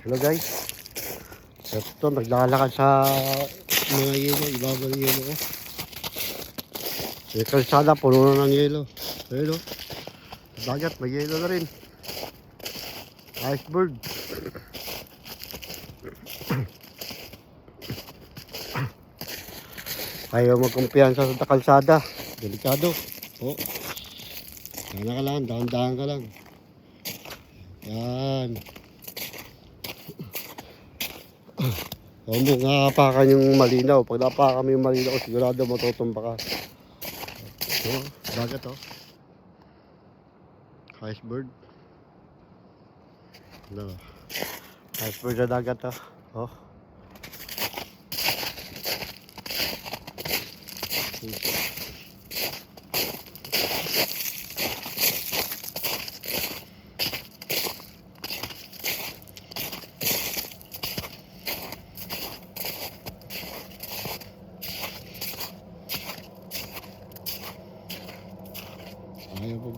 Hello guys. Ito, naglalakad sa mga yelo. Ibabaw ng yelo ko. Yung kalsada, puno na ng yelo. Ayun o. Dagat, may yelo na rin. Iceberg. Ayaw magkumpiyansa sa kalsada. Delikado. Oh. Sana ka lang, dahan-dahan ka lang. Yan. Huwag mo nakapakan yung malinaw. Pag napakan mo yung malinaw, sigurado matutumba ka. Oh, dagat oh. Iceberg. Ano? Iceberg sa dagat oh. Oh. Ayaw pag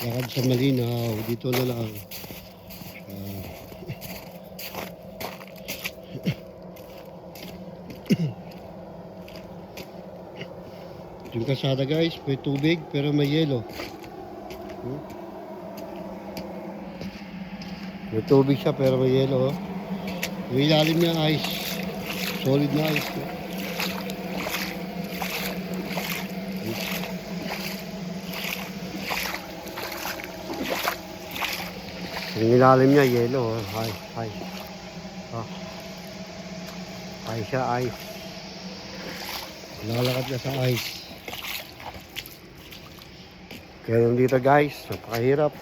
lakad sa malinaw, dito na lang. Yung kasada guys, may tubig pero may yelo. May tubig siya pero may yelo. Yung ilalim niya ice. Solid na ice. Yung ilalim niya yelo. Ice, ice. Oh. Ice siya, ice. Lalakad niya sa ice. Kaya dito guys, napakahirap.